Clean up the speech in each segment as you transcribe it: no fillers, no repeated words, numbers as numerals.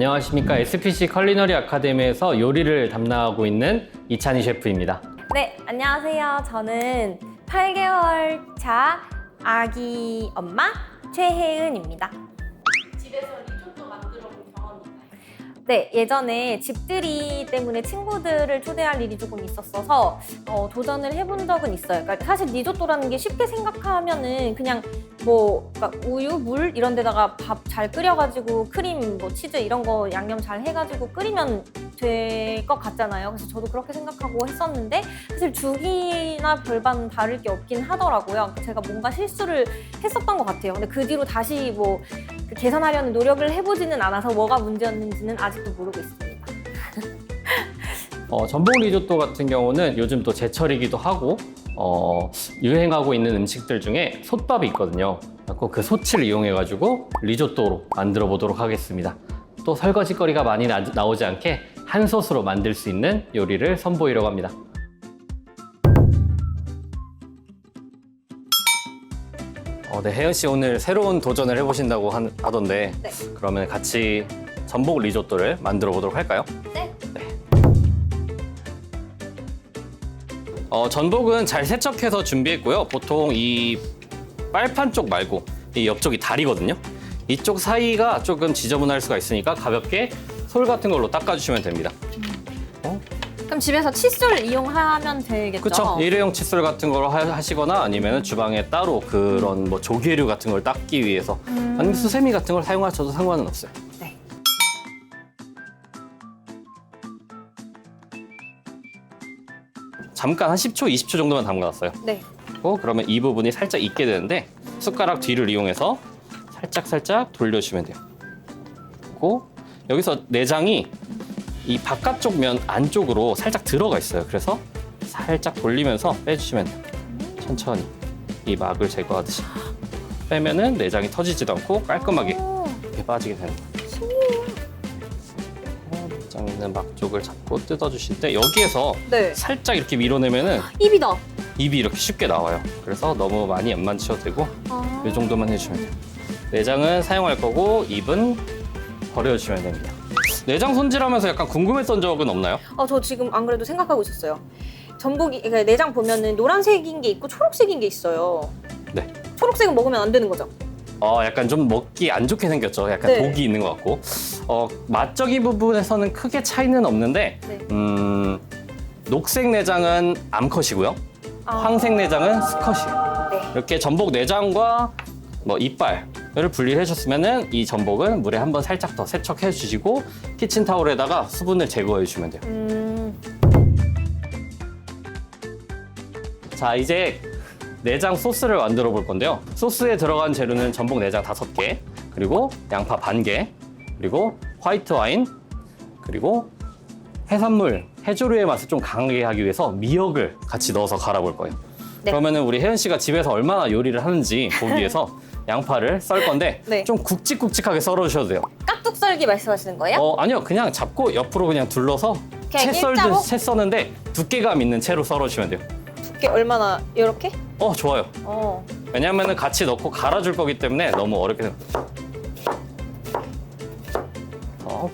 안녕하십니까. SPC 컬리너리 아카데미에서 요리를 담당하고 있는 이찬희 셰프입니다. 네, 안녕하세요. 저는 8개월 차 아기 엄마 최혜은입니다. 집에서 리조또 만들어 본 경험이 있나요? 네, 예전에 집들이 때문에 친구들을 초대할 일이 조금 있었어서 도전을 해본 적은 있어요. 그러니까 사실 리조또라는 게 쉽게 생각하면은 그냥 그러니까 우유, 물 이런 데다가 밥 잘 끓여가지고 크림, 치즈 이런 거 양념 잘 해가지고 끓이면 될 것 같잖아요. 그래서 저도 그렇게 생각하고 했었는데 사실 죽이나 별반 다를 게 없긴 하더라고요. 제가 뭔가 실수를 했었던 것 같아요. 근데 그 뒤로 다시 계산하려는 노력을 해보지는 않아서 뭐가 문제였는지는 아직도 모르고 있습니다. 전복 리조또 같은 경우는 요즘 또 제철이기도 하고 유행하고 있는 음식들 중에 솥밥이 있거든요. 그 솥을 이용해가지고 리조또로 만들어 보도록 하겠습니다. 또 설거지 거리가 많이 나오지 않게 한 솥으로 만들 수 있는 요리를 선보이려고 합니다. 네, 혜연 씨 오늘 새로운 도전을 해보신다고 하던데 네. 그러면 같이 전복 리조또를 만들어 보도록 할까요? 네. 전복은 잘 세척해서 준비했고요. 보통 이 빨판 쪽 말고 이 옆쪽이 다리거든요. 이쪽 사이가 조금 지저분할 수가 있으니까 가볍게 솔 같은 걸로 닦아주시면 됩니다. 그럼 집에서 칫솔 이용하면 되겠죠? 그렇죠. 일회용 칫솔 같은 걸 하시거나 아니면 주방에 따로 그런 조개류 같은 걸 닦기 위해서 아니면 수세미 같은 걸 사용하셔도 상관은 없어요. 네. 잠깐 한 10초, 20초 정도만 담가놨어요. 네. 그러면 이 부분이 살짝 익게 되는데 숟가락 뒤를 이용해서 살짝 돌려주시면 돼요. 그리고 여기서 내장이 이 바깥쪽 면 안쪽으로 살짝 들어가 있어요. 그래서 살짝 돌리면서 빼주시면 돼요. 천천히 이 막을 제거하듯이 빼면은 내장이 터지지도 않고 깔끔하게 이렇게 빠지게 되는 거예요. 내장 있는 막 쪽을 잡고 뜯어주실 때 여기에서 네. 살짝 이렇게 밀어내면은 입이다. 입이 이렇게 쉽게 나와요. 그래서 너무 많이 안 만지셔도 되고 이 정도만 해주시면 돼요. 내장은 사용할 거고 입은 버려주시면 됩니다. 내장 손질하면서 약간 궁금했던 적은 없나요? 저 지금 안 그래도 생각하고 있었어요. 그러니까 내장 보면은 노란색인 게 있고 초록색인 게 있어요. 네. 초록색은 먹으면 안 되는 거죠? 약간 좀 먹기 안 좋게 생겼죠. 약간 네. 독이 있는 것 같고. 맛적인 부분에서는 크게 차이는 없는데, 네. 녹색 내장은 암컷이고요. 황색 내장은 수컷이에요. 네. 이렇게 전복 내장과 이빨을 분리해 주셨으면은 이 전복은 물에 한번 살짝 더 세척해 주시고 키친타올에다가 수분을 제거해 주시면 돼요. 자, 이제 내장 소스를 만들어 볼 건데요. 소스에 들어간 재료는 전복 내장 5개, 그리고 양파 반 개, 그리고 화이트 와인, 그리고 해산물, 해조류의 맛을 좀 강하게 하기 위해서 미역을 같이 넣어서 갈아볼 거예요. 네. 그러면은 우리 혜연 씨가 집에서 얼마나 요리를 하는지 보기 위해서 양파를 썰 건데 네. 좀 굵직굵직하게 썰어 주셔도 돼요. 깍둑 썰기 말씀하시는 거예요? 아니요. 그냥 잡고 옆으로 그냥 둘러서 그냥 채 일자로? 채 써는데 두께감 있는 채로 썰어 주시면 돼요. 두께 얼마나 이렇게? 좋아요. 어. 왜냐하면 같이 넣고 갈아줄 거기 때문에 너무 어렵게 돼요.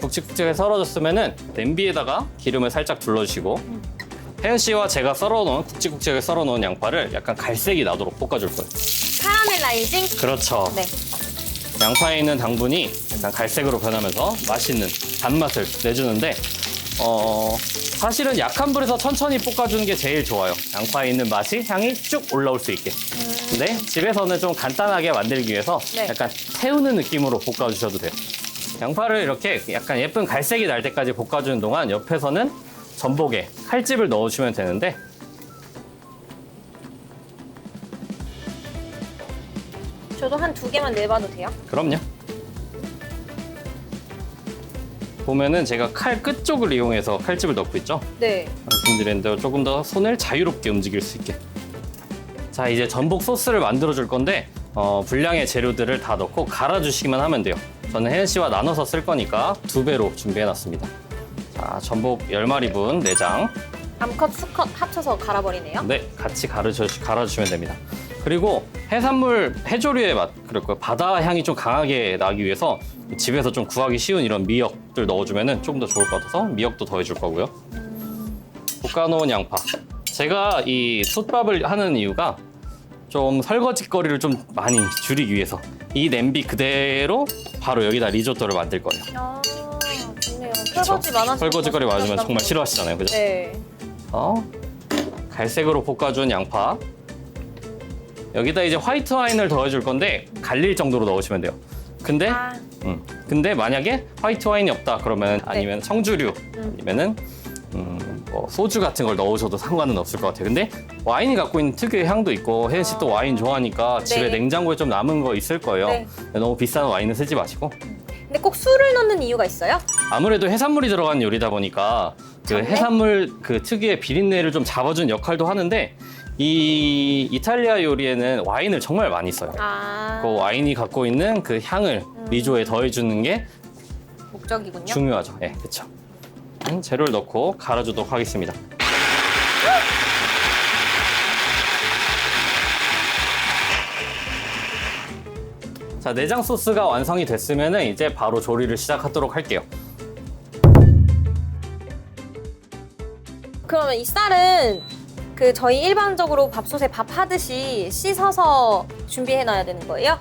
굵직굵직하게 썰어줬으면은 냄비에다가 기름을 살짝 둘러주시고 혜연 씨와 제가 굵직굵직하게 썰어놓은 양파를 약간 갈색이 나도록 볶아줄 거예요. 카라멜라이징? 그렇죠. 네. 양파에 있는 당분이 약간 갈색으로 변하면서 맛있는 단맛을 내주는데 사실은 약한 불에서 천천히 볶아주는 게 제일 좋아요. 양파에 있는 맛이 향이 쭉 올라올 수 있게. 근데 집에서는 좀 간단하게 만들기 위해서 네. 약간 태우는 느낌으로 볶아주셔도 돼요. 양파를 이렇게 약간 예쁜 갈색이 날 때까지 볶아주는 동안 옆에서는 전복에 칼집을 넣어주면 되는데 저도 한 2개만 내봐도 돼요? 그럼요. 보면은 제가 칼 끝쪽을 이용해서 칼집을 넣고 있죠? 네. 말씀드렸는데 조금 더 손을 자유롭게 움직일 수 있게. 자, 이제 전복 소스를 만들어 줄 건데 분량의 재료들을 다 넣고 갈아주시기만 하면 돼요. 저는 혜연 씨와 나눠서 쓸 거니까 2배로 준비해 놨습니다. 자, 전복 10마리분 내장. 암컷, 수컷 합쳐서 갈아버리네요. 네, 같이 갈아주시면 됩니다. 그리고 해산물 해조류의 맛, 그리고 바다 향이 좀 강하게 나기 위해서 집에서 좀 구하기 쉬운 이런 미역들 넣어주면 조금 더 좋을 것 같아서 미역도 더해줄 거고요. 볶아놓은 양파. 제가 이 솥밥을 하는 이유가 좀 설거지 거리를 좀 많이 줄이기 위해서 이 냄비 그대로 바로 여기다 리조또를 만들 거예요. 아, 좋네요. 설거지 많아서. 설거지 거리 많으면 정말 싫어하시잖아요, 그죠? 네. 갈색으로 볶아준 양파. 여기다 이제 화이트 와인을 더해줄 건데 갈릴 정도로 넣으시면 돼요. 근데 근데 만약에 화이트 와인이 없다 그러면 아니면 청주류 아니면은 뭐 소주 같은 걸 넣으셔도 상관은 없을 것 같아요. 근데 와인이 갖고 있는 특유의 향도 있고 혜연 씨 또 와인 좋아하니까 집에 네. 냉장고에 좀 남은 거 있을 거예요. 네. 너무 비싼 와인은 쓰지 마시고. 근데 꼭 술을 넣는 이유가 있어요? 아무래도 해산물이 들어간 요리다 보니까 그 잡내? 해산물 그 특유의 비린내를 좀 잡아준 역할도 하는데 이 이탈리아 요리에는 와인을 정말 많이 써요. 아, 그 와인이 갖고 있는 그 향을 리조에 더해주는 게 목적이군요. 중요하죠. 예, 그렇죠. 재료를 넣고 갈아주도록 하겠습니다. 자, 내장 소스가 완성이 됐으면 이제 바로 조리를 시작하도록 할게요. 그러면 이 쌀은 그 저희 일반적으로 밥솥에 밥 하듯이 씻어서 준비해 놔야 되는 거예요?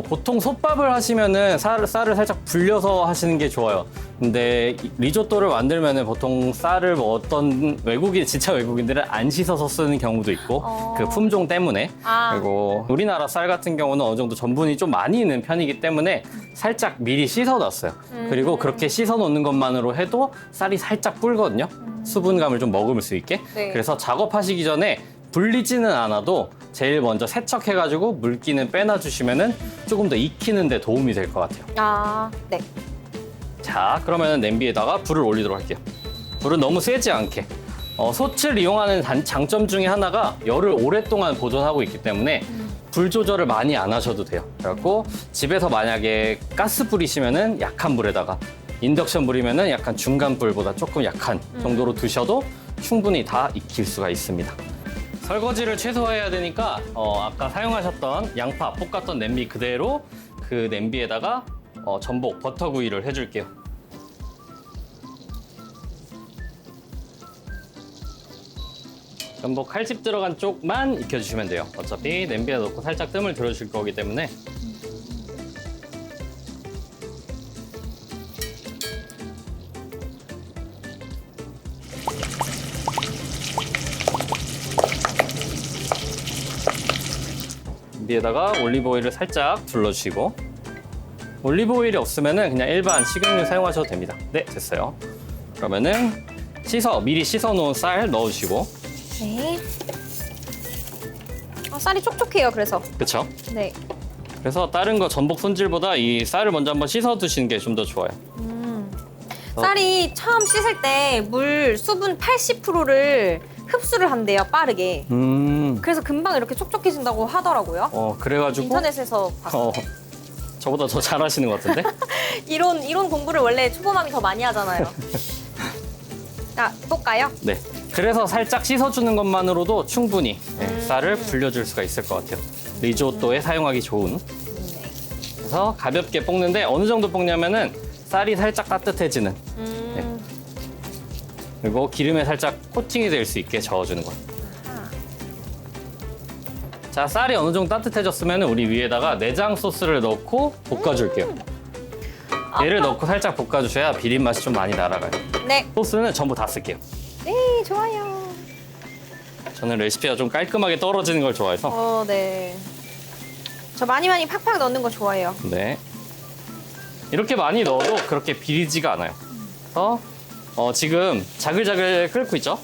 보통 솥밥을 하시면은 쌀을 살짝 불려서 하시는 게 좋아요. 근데 리조또를 만들면은 보통 쌀을 뭐 어떤 외국인, 진짜 외국인들은 안 씻어서 쓰는 경우도 있고 그 품종 때문에 그리고 우리나라 쌀 같은 경우는 어느 정도 전분이 좀 많이 있는 편이기 때문에 살짝 미리 씻어놨어요. 그리고 그렇게 씻어 놓는 것만으로 해도 쌀이 살짝 불거든요. 수분감을 좀 머금을 수 있게. 네. 그래서 작업하시기 전에 불리지는 않아도 제일 먼저 세척해가지고 물기는 빼놔주시면은 조금 더 익히는 데 도움이 될 것 같아요. 아, 네. 자, 그러면 냄비에다가 불을 올리도록 할게요. 불은 너무 세지 않게. 솥을 이용하는 장점 중에 하나가 열을 오랫동안 보존하고 있기 때문에 불 조절을 많이 안 하셔도 돼요. 그래갖고 집에서 만약에 가스 불이시면은 약한 불에다가 인덕션 불이면은 약간 중간 불보다 조금 약한 정도로 두셔도 충분히 다 익힐 수가 있습니다. 설거지를 최소화해야 되니까 아까 사용하셨던 양파 볶았던 냄비 그대로 그 냄비에다가 전복 버터구이를 해줄게요. 전복 칼집 들어간 쪽만 익혀주시면 돼요. 어차피 냄비에 넣고 살짝 뜸을 들여줄 거기 때문에. 냄비에다가 올리브 오일을 살짝 둘러주시고, 올리브 오일이 없으면은 그냥 일반 식용유 사용하셔도 됩니다. 네, 됐어요. 그러면은 미리 씻어 놓은 쌀 넣어주시고. 네. 쌀이 촉촉해요, 그래서. 그쵸? 네. 그래서 다른 거 전복 손질보다 이 쌀을 먼저 한번 씻어 두시는 게 좀 더 좋아요. 쌀이 처음 씻을 때 물 수분 80%를 흡수를 한대요, 빠르게. 그래서 금방 이렇게 촉촉해진다고 하더라고요. 그래가지고 인터넷에서 봤어요. 저보다 더 잘하시는 것 같은데? 이론 공부를 원래 초보맘이 더 많이 하잖아요. 자, 볼까요? 네. 그래서 살짝 씻어주는 것만으로도 충분히 쌀을 불려줄 수가 있을 것 같아요. 리조또에 사용하기 좋은. 그래서 가볍게 볶는데 어느 정도 볶냐면은 쌀이 살짝 따뜻해지는. 그리고 기름에 살짝 코팅이 될 수 있게 저어주는 것. 자, 쌀이 어느 정도 따뜻해졌으면 우리 위에다가 내장 소스를 넣고 볶아줄게요. 얘를 넣고 살짝 볶아주셔야 비린 맛이 좀 많이 날아가요. 네. 소스는 전부 다 쓸게요. 네, 좋아요. 저는 레시피가 좀 깔끔하게 떨어지는 걸 좋아해서. 네. 저 많이 팍팍 넣는 거 좋아해요. 네. 이렇게 많이 넣어도 그렇게 비리지가 않아요. 그래서 지금 자글자글 끓고 있죠?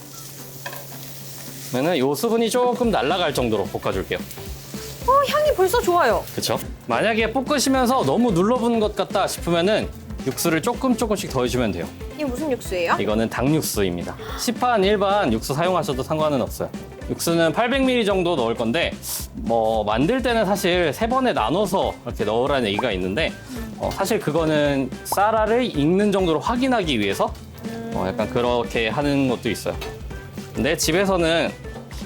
그러면은 이 수분이 조금 날아갈 정도로 볶아줄게요. 향이 벌써 좋아요. 그렇죠? 만약에 볶으시면서 너무 눌러붙는 것 같다 싶으면은 육수를 조금씩 더해주면 돼요. 이게 무슨 육수예요? 이거는 닭육수입니다. 시판 일반 육수 사용하셔도 상관은 없어요. 육수는 800ml 정도 넣을 건데 뭐 만들 때는 사실 3번에 나눠서 이렇게 넣으라는 얘기가 있는데 사실 그거는 쌀알을 익는 정도로 확인하기 위해서 약간 그렇게 하는 것도 있어요. 근데 집에서는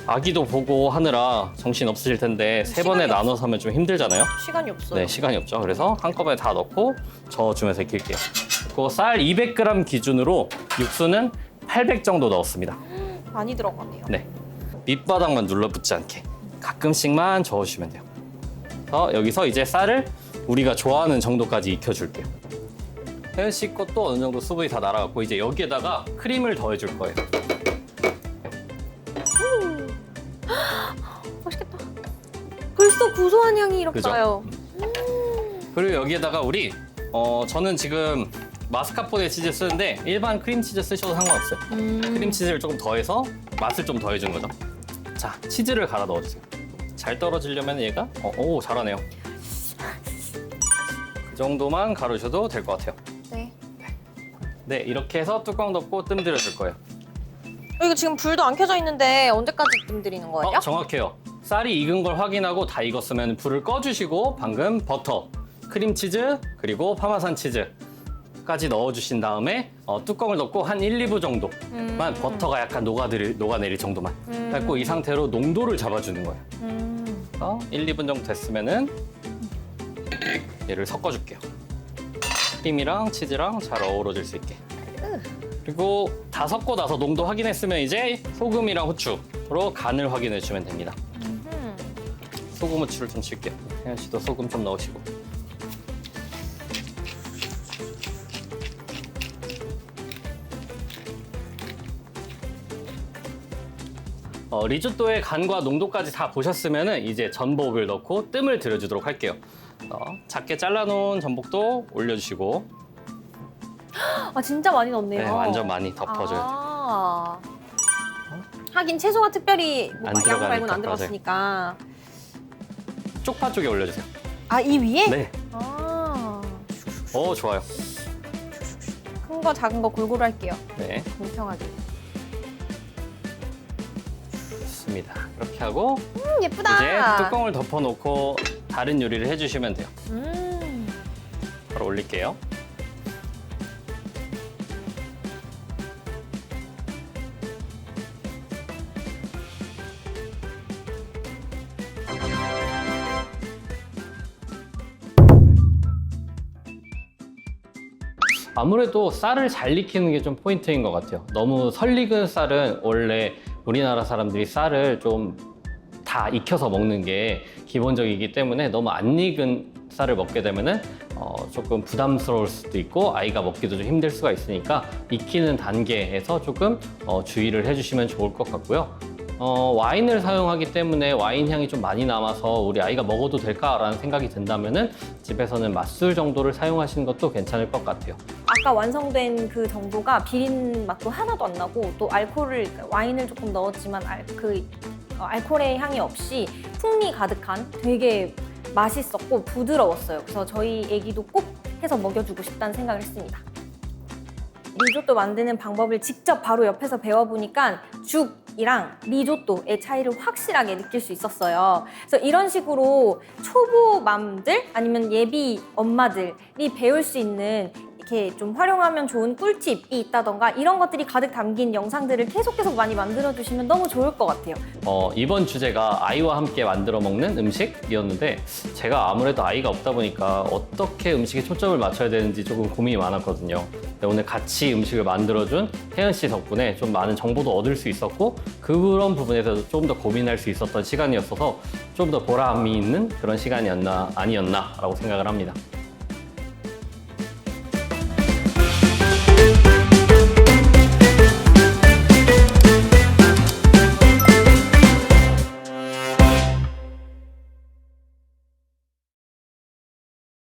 아기도 보고 하느라 정신 없으실 텐데 세 번에 시간이 나눠서 하면 좀 힘들잖아요. 시간이 없어요. 네, 시간이 없죠. 그래서 한꺼번에 다 넣고 저어주면서 익힐게요. 그리고 쌀 200g 기준으로 육수는 800 정도 넣었습니다. 많이 들어가네요. 네, 밑바닥만 눌러붙지 않게 가끔씩만 저어주시면 돼요. 여기서 이제 쌀을 우리가 좋아하는 정도까지 익혀줄게요. 혜연 씨 것도 어느 정도 수분이 다 날아갔고 이제 여기에다가 크림을 더해줄 거예요. 맛있겠다. 벌써 고소한 향이 이렇게 그죠? 나요. 그리고 여기에다가 우리 저는 지금 마스카포네 치즈 쓰는데 일반 크림치즈 쓰셔도 상관없어요. 크림치즈를 조금 더해서 맛을 좀 더해주는 거죠. 자, 치즈를 갈아 넣어주세요. 잘 떨어지려면 얘가 오 잘하네요. 그 정도만 가르셔도 될 것 같아요. 네. 네, 이렇게 해서 뚜껑 덮고 뜸 들여줄 거예요. 이거 지금 불도 안 켜져 있는데 언제까지 뜸 들이는 거예요? 정확해요. 쌀이 익은 걸 확인하고 다 익었으면 불을 꺼주시고 방금 버터, 크림치즈, 그리고 파마산 치즈까지 넣어주신 다음에 뚜껑을 덮고 한 1, 2분 정도만 버터가 약간 녹아내릴 정도만 밟고 이 상태로 농도를 잡아주는 거예요. 1, 2분 정도 됐으면은 얘를 섞어줄게요. 크림이랑 치즈랑 잘 어우러질 수 있게. 그리고 다 섞고 나서 농도 확인했으면 이제 소금이랑 후추로 간을 확인해 주면 됩니다. 소금 후추를 좀 칠게요. 혜연 씨도 소금 좀 넣으시고. 리조또의 간과 농도까지 다 보셨으면 이제 전복을 넣고 뜸을 들여주도록 할게요. 작게 잘라놓은 전복도 올려주시고. 아 진짜 많이 넣네요. 네, 완전 많이 덮어줘야 돼요. 아. 하긴 채소가 특별히 뭐 안 양 들어가니까, 말고는 안 들어갔으니까. 쪽파 쪽에 올려주세요. 아 이 위에? 네. 아. 좋아요. 큰 거 작은 거 골고루 할게요. 네, 공평하게. 좋습니다. 이렇게 하고 예쁘다. 이제 뚜껑을 덮어놓고 다른 요리를 해주시면 돼요. 바로 올릴게요. 아무래도 쌀을 잘 익히는 게 좀 포인트인 것 같아요. 너무 설익은 쌀은 원래 우리나라 사람들이 쌀을 좀 다 익혀서 먹는 게 기본적이기 때문에 너무 안 익은 쌀을 먹게 되면은 조금 부담스러울 수도 있고 아이가 먹기도 좀 힘들 수가 있으니까 익히는 단계에서 조금 주의를 해주시면 좋을 것 같고요. 와인을 사용하기 때문에 와인 향이 좀 많이 남아서 우리 아이가 먹어도 될까라는 생각이 든다면은 집에서는 맛술 정도를 사용하시는 것도 괜찮을 것 같아요. 아까 완성된 그 정도가 비린 맛도 하나도 안 나고 또 와인을 조금 넣었지만 알코올의 향이 없이 풍미 가득한 되게 맛있었고 부드러웠어요. 그래서 저희 애기도 꼭 해서 먹여주고 싶다는 생각을 했습니다. 리조또 만드는 방법을 직접 바로 옆에서 배워보니까 죽이랑 리조또의 차이를 확실하게 느낄 수 있었어요. 그래서 이런 식으로 초보맘들 아니면 예비 엄마들이 배울 수 있는 이렇게 좀 활용하면 좋은 꿀팁이 있다던가 이런 것들이 가득 담긴 영상들을 계속 많이 만들어주시면 너무 좋을 것 같아요. 이번 주제가 아이와 함께 만들어 먹는 음식이었는데 제가 아무래도 아이가 없다 보니까 어떻게 음식에 초점을 맞춰야 되는지 조금 고민이 많았거든요. 근데 오늘 같이 음식을 만들어준 혜연 씨 덕분에 좀 많은 정보도 얻을 수 있었고 그런 부분에서 좀 더 고민할 수 있었던 시간이었어서 좀 더 보람이 있는 그런 시간이었나 아니었나라고 생각을 합니다.